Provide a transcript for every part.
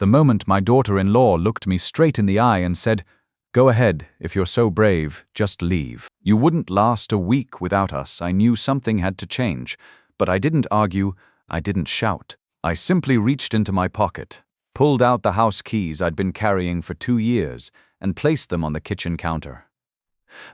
The moment my daughter-in-law looked me straight in the eye and said, "Go ahead, if you're so brave, just leave. You wouldn't last a week without us," I knew something had to change. But I didn't argue, I didn't shout. I simply reached into my pocket, pulled out the house keys I'd been carrying for 2 years, and placed them on the kitchen counter.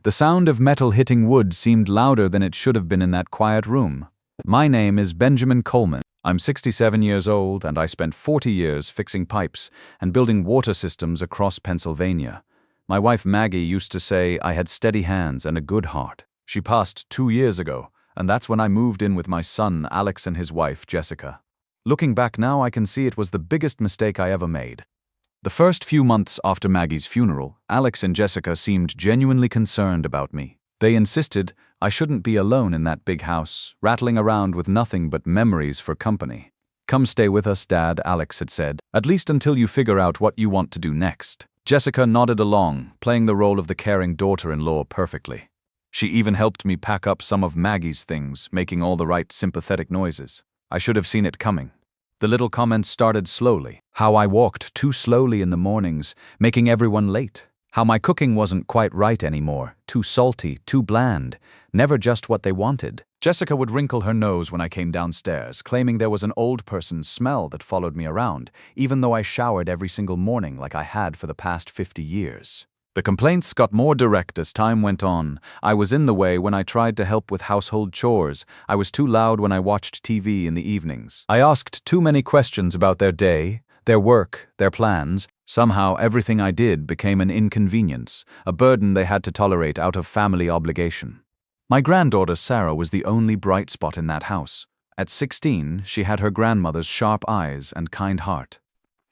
The sound of metal hitting wood seemed louder than it should have been in that quiet room. My name is Benjamin Coleman. I'm 67 years old, and I spent 40 years fixing pipes and building water systems across Pennsylvania. My wife Maggie used to say I had steady hands and a good heart. She passed 2 years ago, and that's when I moved in with my son Alex and his wife Jessica. Looking back now, I can see it was the biggest mistake I ever made. The first few months after Maggie's funeral, Alex and Jessica seemed genuinely concerned about me. They insisted I shouldn't be alone in that big house, rattling around with nothing but memories for company. "Come stay with us, Dad," Alex had said, "at least until you figure out what you want to do next." Jessica nodded along, playing the role of the caring daughter-in-law perfectly. She even helped me pack up some of Maggie's things, making all the right sympathetic noises. I should have seen it coming. The little comments started slowly. How I walked too slowly in the mornings, making everyone late. How my cooking wasn't quite right anymore, too salty, too bland, never just what they wanted. Jessica would wrinkle her nose when I came downstairs, claiming there was an old person's smell that followed me around, even though I showered every single morning like I had for the past 50 years. The complaints got more direct as time went on. I was in the way when I tried to help with household chores. I was too loud when I watched TV in the evenings. I asked too many questions about their day, their work, their plans. Somehow everything I did became an inconvenience, a burden they had to tolerate out of family obligation. My granddaughter Sarah was the only bright spot in that house. At 16, she had her grandmother's sharp eyes and kind heart.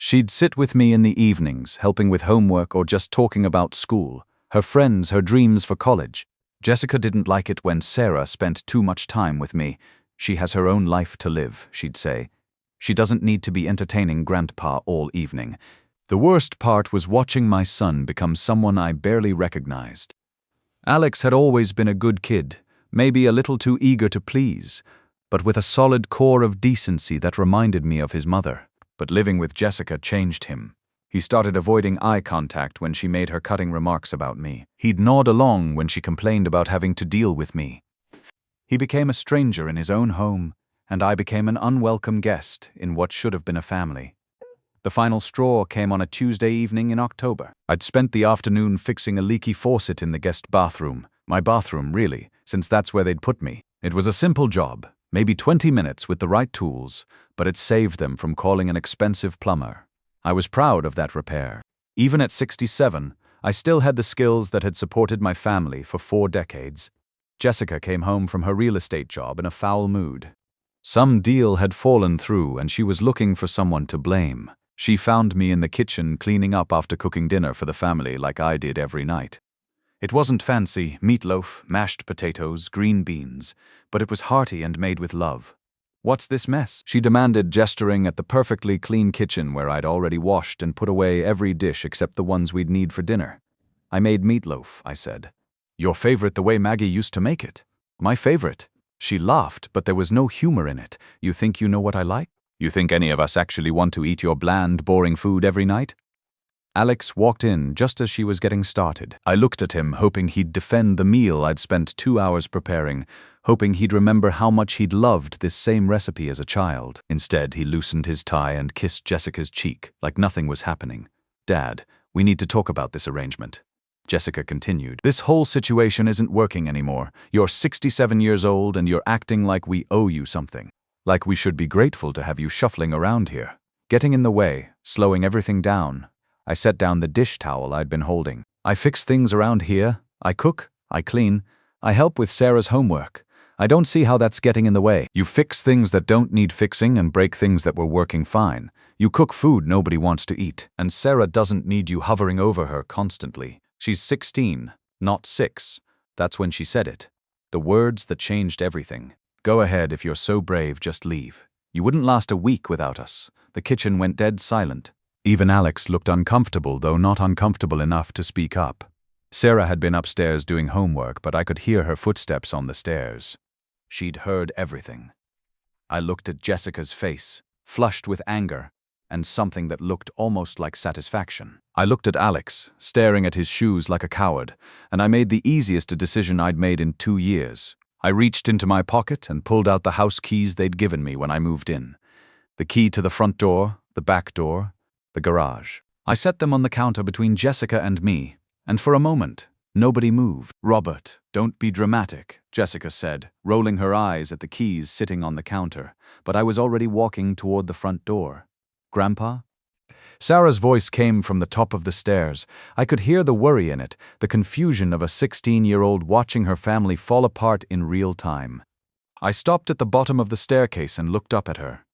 She'd sit with me in the evenings, helping with homework or just talking about school, her friends, her dreams for college. Jessica didn't like it when Sarah spent too much time with me. "She has her own life to live," she'd say. "She doesn't need to be entertaining Grandpa all evening." The worst part was watching my son become someone I barely recognized. Alex had always been a good kid, maybe a little too eager to please, but with a solid core of decency that reminded me of his mother. But living with Jessica changed him. He started avoiding eye contact when she made her cutting remarks about me. He'd nod along when she complained about having to deal with me. He became a stranger in his own home, and I became an unwelcome guest in what should have been a family. The final straw came on a Tuesday evening in October. I'd spent the afternoon fixing a leaky faucet in the guest bathroom. My bathroom, really, since that's where they'd put me. It was a simple job. Maybe 20 minutes with the right tools, but it saved them from calling an expensive plumber. I was proud of that repair. Even at 67, I still had the skills that had supported my family for 4 decades. Jessica came home from her real estate job in a foul mood. Some deal had fallen through and she was looking for someone to blame. She found me in the kitchen cleaning up after cooking dinner for the family like I did every night. It wasn't fancy, meatloaf, mashed potatoes, green beans, but it was hearty and made with love. "What's this mess?" she demanded, gesturing at the perfectly clean kitchen where I'd already washed and put away every dish except the ones we'd need for dinner. "I made meatloaf," I said. "Your favorite the way Maggie used to make it?" "My favorite." She laughed, but there was no humor in it. "You think you know what I like? You think any of us actually want to eat your bland, boring food every night?" Alex walked in just as she was getting started. I looked at him, hoping he'd defend the meal I'd spent 2 hours preparing, hoping he'd remember how much he'd loved this same recipe as a child. Instead, he loosened his tie and kissed Jessica's cheek, like nothing was happening. "Dad, we need to talk about this arrangement." Jessica continued. "This whole situation isn't working anymore. You're 67 years old and you're acting like we owe you something. Like we should be grateful to have you shuffling around here. Getting in the way, slowing everything down." I set down the dish towel I'd been holding. "I fix things around here. I cook. I clean. I help with Sarah's homework. I don't see how that's getting in the way. You fix things that don't need fixing and break things that were working fine. You cook food nobody wants to eat. And Sarah doesn't need you hovering over her constantly. She's 16, not 6. That's when she said it. The words that changed everything. "Go ahead, if you're so brave, just leave. You wouldn't last a week without us." The kitchen went dead silent. Even Alex looked uncomfortable, though not uncomfortable enough to speak up. Sarah had been upstairs doing homework, but I could hear her footsteps on the stairs. She'd heard everything. I looked at Jessica's face, flushed with anger. and something that looked almost like satisfaction. I looked at Alex, staring at his shoes like a coward, and I made the easiest decision I'd made in 2 years. I reached into my pocket and pulled out the house keys they'd given me when I moved in. The key to the front door, the back door, the garage. I set them on the counter between Jessica and me, and for a moment, nobody moved. "Robert, don't be dramatic," Jessica said, rolling her eyes at the keys sitting on the counter, but I was already walking toward the front door. "Grandpa?" Sarah's voice came from the top of the stairs. I could hear the worry in it, the confusion of a 16-year-old watching her family fall apart in real time. I stopped at the bottom of the staircase and looked up at her.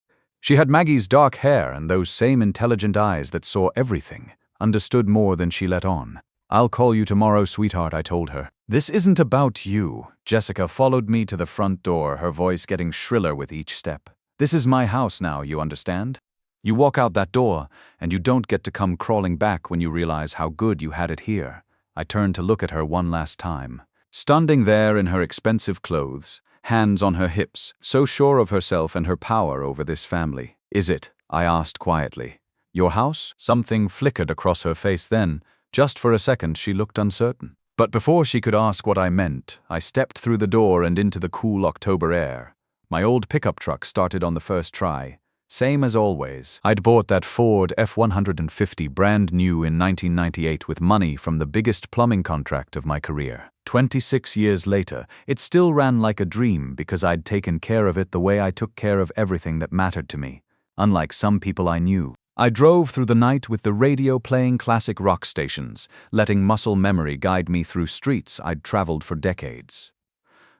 She had Maggie's dark hair and those same intelligent eyes that saw everything, understood more than she let on. "I'll call you tomorrow, sweetheart," I told her. "This isn't about you." Jessica followed me to the front door, her voice getting shriller with each step. "This is my house now, you understand? You walk out that door, and you don't get to come crawling back when you realize how good you had it here." I turned to look at her one last time. Standing there in her expensive clothes, hands on her hips, so sure of herself and her power over this family. "Is it?" I asked quietly. "Your house?" Something flickered across her face then. Just for a second she looked uncertain. But before she could ask what I meant, I stepped through the door and into the cool October air. My old pickup truck started on the first try. Same as always. I'd bought that Ford F-150 brand new in 1998 with money from the biggest plumbing contract of my career. 26 years later, it still ran like a dream because I'd taken care of it the way I took care of everything that mattered to me, unlike some people I knew. I drove through the night with the radio playing classic rock stations, letting muscle memory guide me through streets I'd traveled for decades.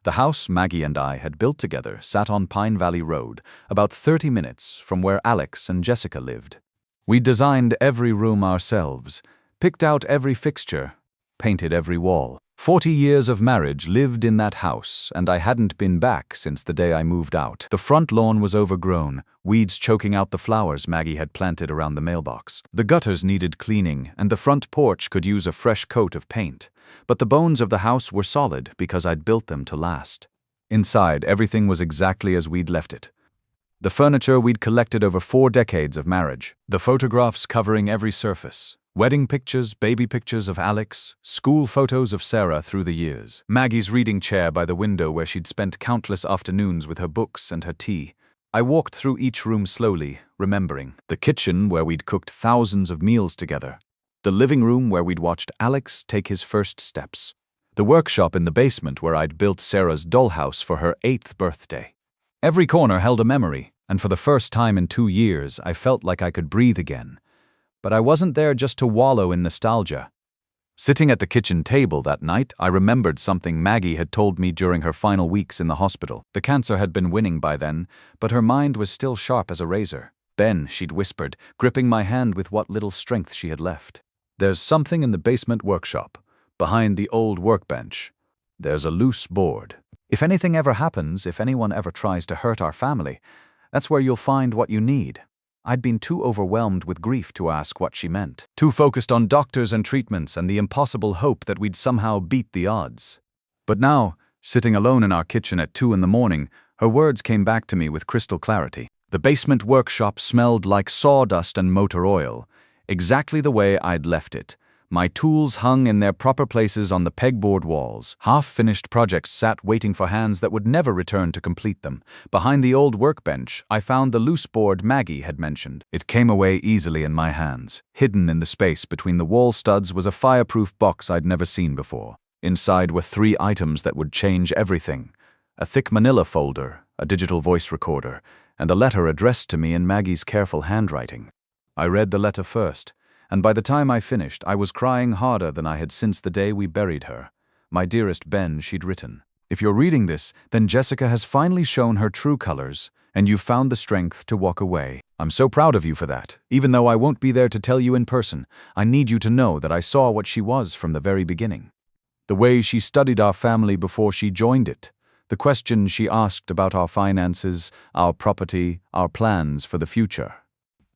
The house Maggie and I had built together sat on Pine Valley Road, about 30 minutes from where Alex and Jessica lived. We designed every room ourselves, picked out every fixture, painted every wall. 40 years of marriage lived in that house, and I hadn't been back since the day I moved out. The front lawn was overgrown, weeds choking out the flowers Maggie had planted around the mailbox. The gutters needed cleaning, and the front porch could use a fresh coat of paint. But the bones of the house were solid because I'd built them to last. Inside, everything was exactly as we'd left it. The furniture we'd collected over 4 decades of marriage. The photographs covering every surface. Wedding pictures, baby pictures of Alex, school photos of Sarah through the years. Maggie's reading chair by the window where she'd spent countless afternoons with her books and her tea. I walked through each room slowly, remembering. The kitchen where we'd cooked thousands of meals together. The living room where we'd watched Alex take his first steps. The workshop in the basement where I'd built Sarah's dollhouse for her 8th birthday. Every corner held a memory, and for the first time in 2 years, I felt like I could breathe again. But I wasn't there just to wallow in nostalgia. Sitting at the kitchen table that night, I remembered something Maggie had told me during her final weeks in the hospital. The cancer had been winning by then, but her mind was still sharp as a razor. "Ben," she'd whispered, gripping my hand with what little strength she had left. "There's something in the basement workshop, behind the old workbench. There's a loose board. If anything ever happens, if anyone ever tries to hurt our family, that's where you'll find what you need." I'd been too overwhelmed with grief to ask what she meant. Too focused on doctors and treatments and the impossible hope that we'd somehow beat the odds. But now, sitting alone in our kitchen at 2 in the morning, her words came back to me with crystal clarity. The basement workshop smelled like sawdust and motor oil, exactly the way I'd left it. My tools hung in their proper places on the pegboard walls. Half-finished projects sat waiting for hands that would never return to complete them. Behind the old workbench, I found the loose board Maggie had mentioned. It came away easily in my hands. Hidden in the space between the wall studs was a fireproof box I'd never seen before. Inside were 3 items that would change everything. A thick manila folder, a digital voice recorder, and a letter addressed to me in Maggie's careful handwriting. I read the letter first, and by the time I finished, I was crying harder than I had since the day we buried her. "My dearest Ben," she'd written. "If you're reading this, then Jessica has finally shown her true colors, and you've found the strength to walk away. I'm so proud of you for that. Even though I won't be there to tell you in person, I need you to know that I saw what she was from the very beginning. The way she studied our family before she joined it. The questions she asked about our finances, our property, our plans for the future.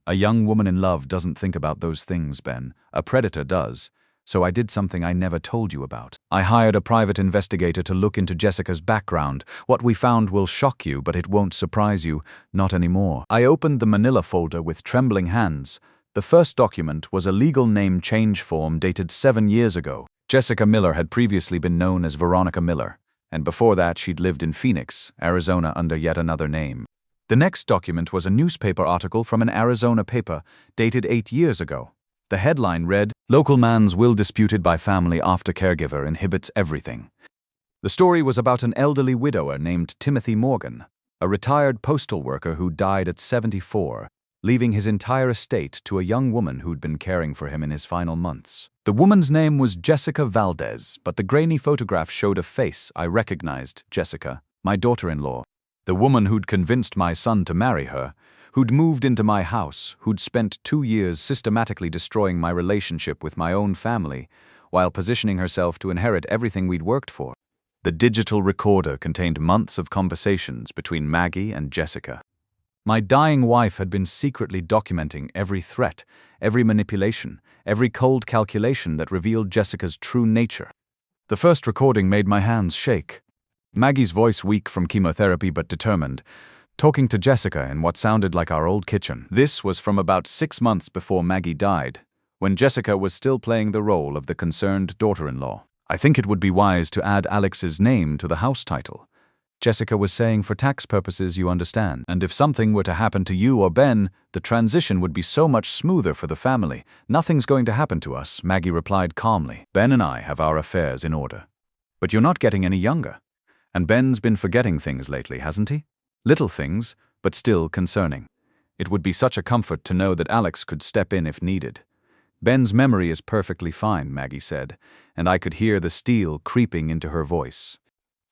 A young woman in love doesn't think about those things, Ben. A predator does. So I did something I never told you about. I hired a private investigator to look into Jessica's background. What we found will shock you, but it won't surprise you, not anymore. I opened the manila folder with trembling hands. The first document was a legal name change form dated 7 years ago. Jessica Miller had previously been known as Veronica Miller, and before that she'd lived in Phoenix, Arizona under yet another name. The next document was a newspaper article from an Arizona paper dated 8 years ago. The headline read, "Local man's will disputed by family after caregiver inhibits everything." The story was about an elderly widower named Timothy Morgan, a retired postal worker who died at 74, leaving his entire estate to a young woman who'd been caring for him in his final months. The woman's name was Jessica Valdez, but the grainy photograph showed a face I recognized: Jessica, my daughter-in-law, the woman who'd convinced my son to marry her, who'd moved into my house, who'd spent 2 years systematically destroying my relationship with my own family, while positioning herself to inherit everything we'd worked for. The digital recorder contained months of conversations between Maggie and Jessica. My dying wife had been secretly documenting every threat, every manipulation, every cold calculation that revealed Jessica's true nature. The first recording made my hands shake. Maggie's voice, weak from chemotherapy but determined, talking to Jessica in what sounded like our old kitchen. This was from about 6 months before Maggie died, when Jessica was still playing the role of the concerned daughter-in-law. "I think it would be wise to add Alex's name to the house title," Jessica was saying, "for tax purposes, you understand. And if something were to happen to you or Ben, the transition would be so much smoother for the family." "Nothing's going to happen to us," Maggie replied calmly. "Ben and I have our affairs in order." "But you're not getting any younger. And Ben's been forgetting things lately, hasn't he? Little things, but still concerning. It would be such a comfort to know that Alex could step in if needed." "Ben's memory is perfectly fine," Maggie said, and I could hear the steel creeping into her voice.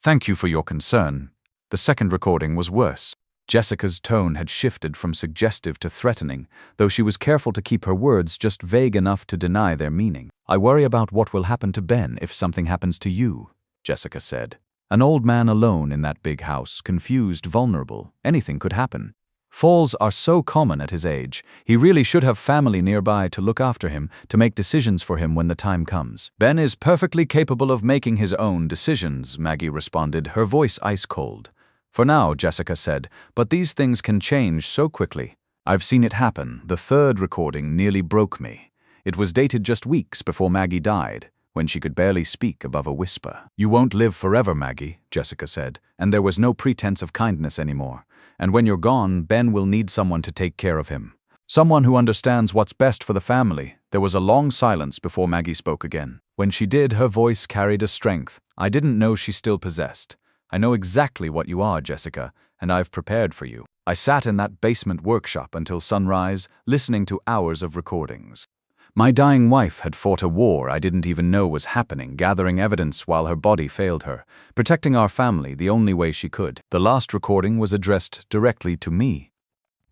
"Thank you for your concern." The second recording was worse. Jessica's tone had shifted from suggestive to threatening, though she was careful to keep her words just vague enough to deny their meaning. "I worry about what will happen to Ben if something happens to you," Jessica said. "An old man alone in that big house, confused, vulnerable. Anything could happen. Falls are so common at his age. He really should have family nearby to look after him, to make decisions for him when the time comes." "Ben is perfectly capable of making his own decisions," Maggie responded, her voice ice cold. "For now," Jessica said, "but these things can change so quickly. I've seen it happen." The third recording nearly broke me. It was dated just weeks before Maggie died, when she could barely speak above a whisper. "You won't live forever, Maggie," Jessica said, and there was no pretense of kindness anymore. "And when you're gone, Ben will need someone to take care of him. Someone who understands what's best for the family." There was a long silence before Maggie spoke again. When she did, her voice carried a strength I didn't know she still possessed. "I know exactly what you are, Jessica, and I've prepared for you." I sat in that basement workshop until sunrise, listening to hours of recordings. My dying wife had fought a war I didn't even know was happening, gathering evidence while her body failed her, protecting our family the only way she could. The last recording was addressed directly to me.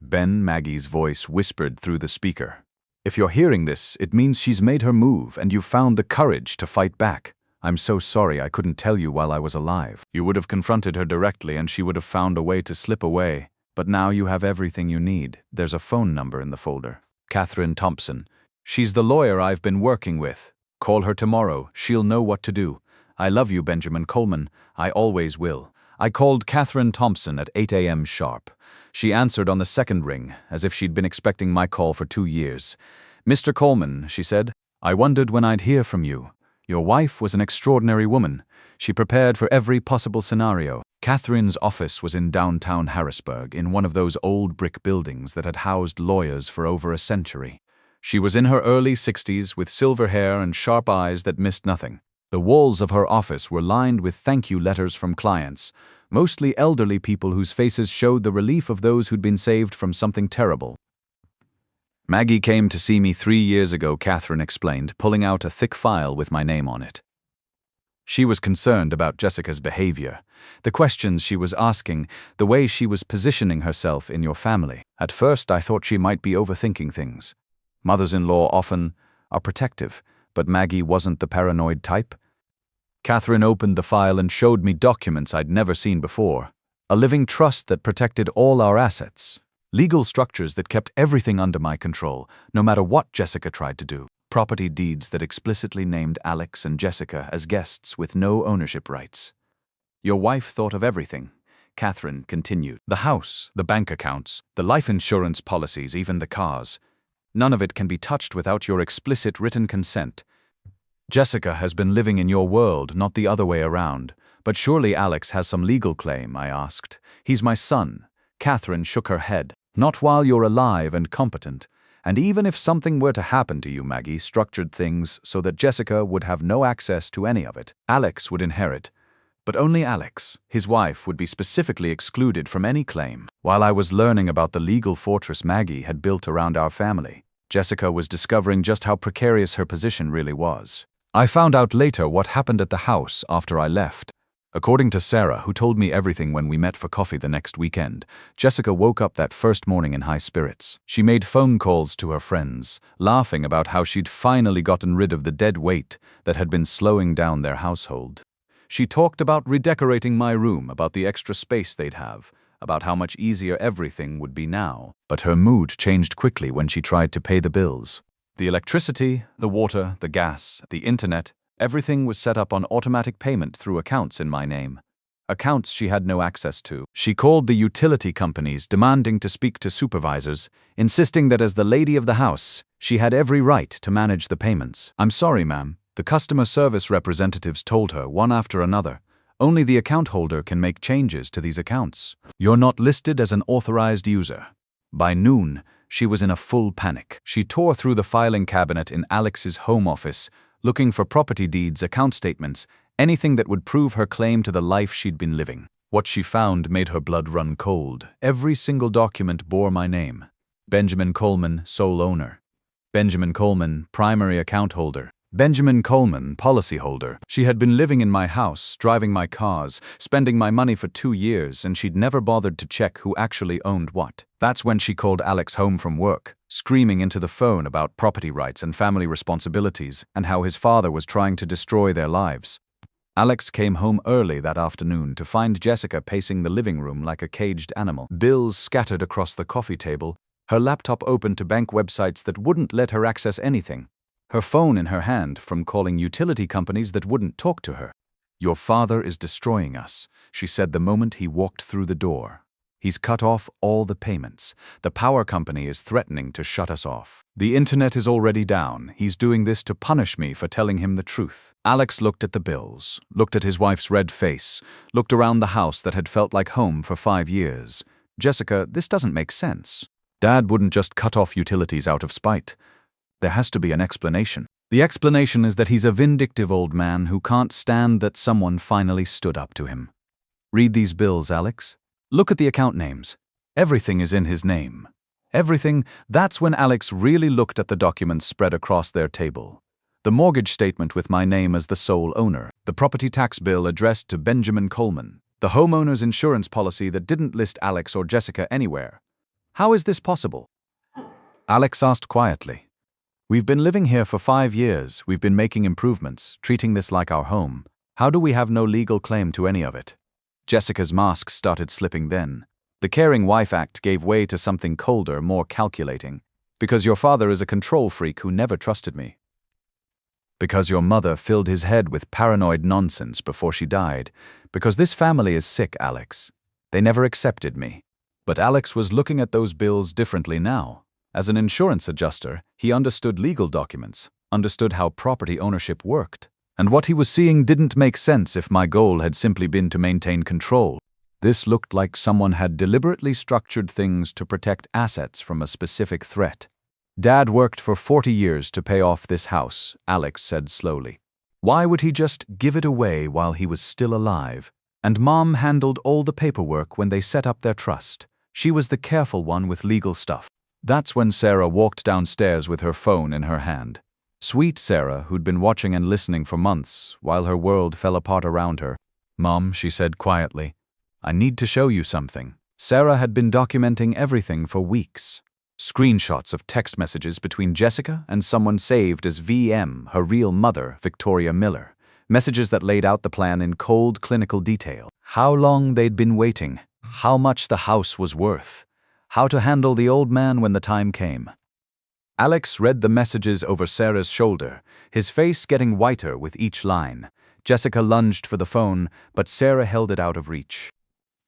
"Ben," Maggie's voice whispered through the speaker, "if you're hearing this, it means she's made her move and you've found the courage to fight back. I'm so sorry I couldn't tell you while I was alive. You would have confronted her directly and she would have found a way to slip away. But now you have everything you need." There's a phone number in the folder. Catherine Thompson. "She's the lawyer I've been working with. Call her tomorrow. She'll know what to do. I love you, Benjamin Coleman. I always will." I called Catherine Thompson at 8 a.m. sharp. She answered on the second ring, as if she'd been expecting my call for 2 years. "Mr. Coleman," she said, "I wondered when I'd hear from you. Your wife was an extraordinary woman. She prepared for every possible scenario." Catherine's office was in downtown Harrisburg, in one of those old brick buildings that had housed lawyers for over a century. She was in her early 60s, with silver hair and sharp eyes that missed nothing. The walls of her office were lined with thank you letters from clients, mostly elderly people whose faces showed the relief of those who'd been saved from something terrible. "Maggie came to see me 3 years ago," Catherine explained, pulling out a thick file with my name on it. She was concerned about Jessica's behavior, the questions she was asking, the way she was positioning herself in your family. At first, I thought she might be overthinking things. Mothers-in-law often are protective, but Maggie wasn't the paranoid type. Catherine opened the file and showed me documents I'd never seen before. A living trust that protected all our assets. Legal structures that kept everything under my control, no matter what Jessica tried to do. property deeds that explicitly named Alex and Jessica as guests with no ownership rights. Your wife thought of everything, Catherine continued. The house, the bank accounts, the life insurance policies, even the cars. None of it can be touched without your explicit written consent. Jessica has been living in your world, not the other way around. But surely Alex has some legal claim, I asked. He's my son. Catherine shook her head. Not while you're alive and competent. And even if something were to happen to you, Maggie structured things so that Jessica would have no access to any of it. Alex would inherit. But only Alex. His wife would be specifically excluded from any claim. While I was learning about the legal fortress Maggie had built around our family, Jessica was discovering just how precarious her position really was. I found out later what happened at the house after I left. According to Sarah, who told me everything when we met for coffee the next weekend, Jessica woke up that first morning in high spirits. She made phone calls to her friends, laughing about how she'd finally gotten rid of the dead weight that had been slowing down their household. She talked about redecorating my room, about the extra space they'd have, about how much easier everything would be now. But her mood changed quickly when she tried to pay the bills. The electricity, the water, the gas, the internet, everything was set up on automatic payment through accounts in my name. Accounts she had no access to. She called the utility companies, demanding to speak to supervisors, insisting that as the lady of the house, she had every right to manage the payments. I'm sorry, ma'am. The customer service representatives told her, one after another, only the account holder can make changes to these accounts. You're not listed as an authorized user. By noon, she was in a full panic. She tore through the filing cabinet in Alex's home office, looking for property deeds, account statements, anything that would prove her claim to the life she'd been living. What she found made her blood run cold. Every single document bore my name. Benjamin Coleman, sole owner. Benjamin Coleman, primary account holder. Benjamin Coleman, policyholder. She had been living in my house, driving my cars, spending my money for 2 years, and she'd never bothered to check who actually owned what. That's when she called Alex home from work, screaming into the phone about property rights and family responsibilities and how his father was trying to destroy their lives. Alex came home early that afternoon to find Jessica pacing the living room like a caged animal. Bills scattered across the coffee table, her laptop open to bank websites that wouldn't let her access anything. Her phone in her hand from calling utility companies that wouldn't talk to her. Your father is destroying us, she said the moment he walked through the door. He's cut off all the payments. The power company is threatening to shut us off. The internet is already down. He's doing this to punish me for telling him the truth. Alex looked at the bills, looked at his wife's red face, looked around the house that had felt like home for 5 years. Jessica, this doesn't make sense. Dad wouldn't just cut off utilities out of spite. There has to be an explanation. The explanation is that he's a vindictive old man who can't stand that someone finally stood up to him. Read these bills, Alex. Look at the account names. Everything is in his name. Everything. That's when Alex really looked at the documents spread across their table. The mortgage statement with my name as the sole owner. The property tax bill addressed to Benjamin Coleman. The homeowner's insurance policy that didn't list Alex or Jessica anywhere. How is this possible? Alex asked quietly. We've been living here for 5 years. We've been making improvements, treating this like our home. How do we have no legal claim to any of it? Jessica's mask started slipping then. The Caring Wife Act gave way to something colder, more calculating. Because your father is a control freak who never trusted me. Because your mother filled his head with paranoid nonsense before she died. Because this family is sick, Alex. They never accepted me. But Alex was looking at those bills differently now. As an insurance adjuster, he understood legal documents, understood how property ownership worked. And what he was seeing didn't make sense if my goal had simply been to maintain control. This looked like someone had deliberately structured things to protect assets from a specific threat. Dad worked for 40 years to pay off this house, Alex said slowly. Why would he just give it away while he was still alive? And Mom handled all the paperwork when they set up their trust. She was the careful one with legal stuff. That's when Sarah walked downstairs with her phone in her hand. Sweet Sarah, who'd been watching and listening for months while her world fell apart around her. Mom, she said quietly, I need to show you something. Sarah had been documenting everything for weeks. Screenshots of text messages between Jessica and someone saved as VM, her real mother, Victoria Miller. Messages that laid out the plan in cold clinical detail. How long they'd been waiting. How much the house was worth. How to handle the old man when the time came. Alex read the messages over Sarah's shoulder, his face getting whiter with each line. Jessica lunged for the phone, but Sarah held it out of reach.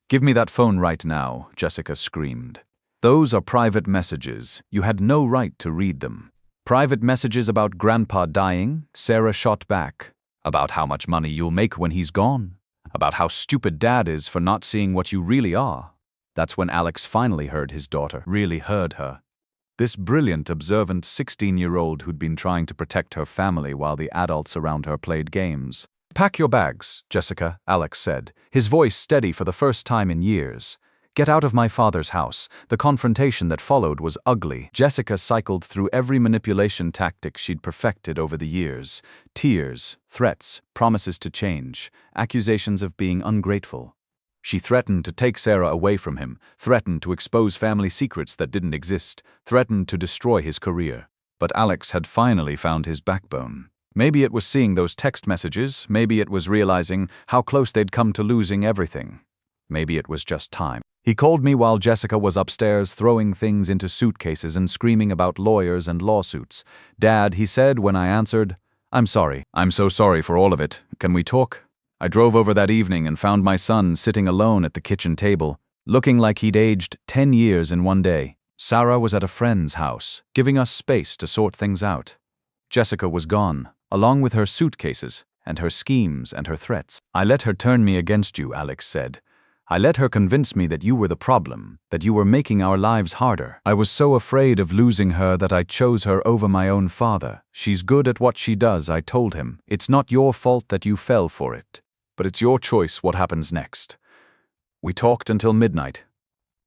"Give me that phone right now," Jessica screamed. "Those are private messages. You had no right to read them." "Private messages about Grandpa dying?" Sarah shot back. "About how much money you'll make when he's gone? About how stupid Dad is for not seeing what you really are?" That's when Alex finally heard his daughter, really heard her. This brilliant, observant 16-year-old who'd been trying to protect her family while the adults around her played games. "Pack your bags, Jessica," Alex said, his voice steady for the first time in years. "Get out of my father's house." The confrontation that followed was ugly. Jessica cycled through every manipulation tactic she'd perfected over the years. Tears, threats, promises to change, accusations of being ungrateful. She threatened to take Sarah away from him, threatened to expose family secrets that didn't exist, threatened to destroy his career. But Alex had finally found his backbone. Maybe it was seeing those text messages, maybe it was realizing how close they'd come to losing everything. Maybe it was just time. He called me while Jessica was upstairs throwing things into suitcases and screaming about lawyers and lawsuits. "Dad," he said when I answered, "I'm sorry. I'm so sorry for all of it. Can we talk?" I drove over that evening and found my son sitting alone at the kitchen table, looking like he'd aged 10 years in one day. Sarah was at a friend's house, giving us space to sort things out. Jessica was gone, along with her suitcases, and her schemes and her threats. "I let her turn me against you," Alex said. "I let her convince me that you were the problem, that you were making our lives harder. I was so afraid of losing her that I chose her over my own father. She's good at what she does," I told him. "It's not your fault that you fell for it. But it's your choice what happens next." We talked until midnight.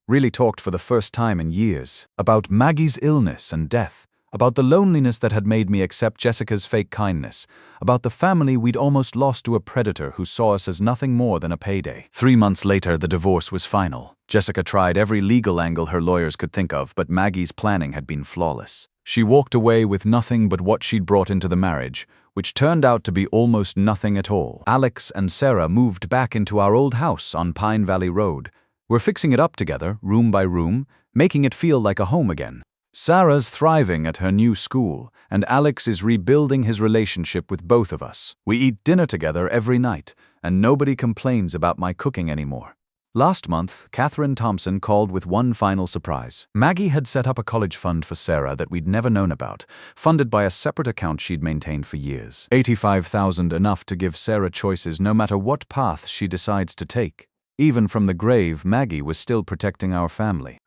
Really talked for the first time in years. About Maggie's illness and death. About the loneliness that had made me accept Jessica's fake kindness. About the family we'd almost lost to a predator who saw us as nothing more than a payday. 3 months later, the divorce was final. Jessica tried every legal angle her lawyers could think of, but Maggie's planning had been flawless. She walked away with nothing but what she'd brought into the marriage, which turned out to be almost nothing at all. Alex and Sarah moved back into our old house on Pine Valley Road. We're fixing it up together, room by room, making it feel like a home again. Sarah's thriving at her new school, and Alex is rebuilding his relationship with both of us. We eat dinner together every night, and nobody complains about my cooking anymore. Last month, Catherine Thompson called with one final surprise. Maggie had set up a college fund for Sarah that we'd never known about, funded by a separate account she'd maintained for years. $85,000, enough to give Sarah choices no matter what path she decides to take. Even from the grave, Maggie was still protecting our family.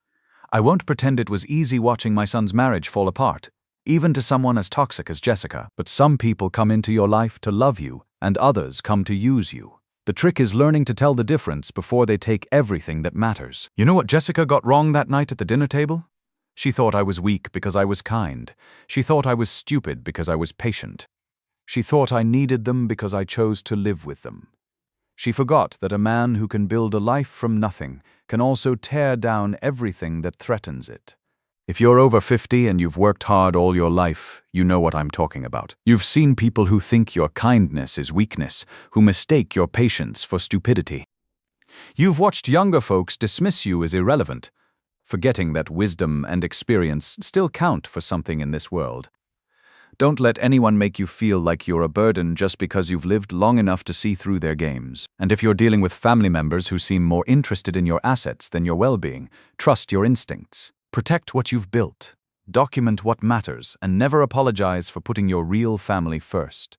I won't pretend it was easy watching my son's marriage fall apart, even to someone as toxic as Jessica. But some people come into your life to love you, and others come to use you. The trick is learning to tell the difference before they take everything that matters. You know what Jessica got wrong that night at the dinner table? She thought I was weak because I was kind. She thought I was stupid because I was patient. She thought I needed them because I chose to live with them. She forgot that a man who can build a life from nothing can also tear down everything that threatens it. If you're over 50 and you've worked hard all your life, you know what I'm talking about. You've seen people who think your kindness is weakness, who mistake your patience for stupidity. You've watched younger folks dismiss you as irrelevant, forgetting that wisdom and experience still count for something in this world. Don't let anyone make you feel like you're a burden just because you've lived long enough to see through their games. And if you're dealing with family members who seem more interested in your assets than your well-being, trust your instincts. Protect what you've built. Document what matters, and never apologize for putting your real family first.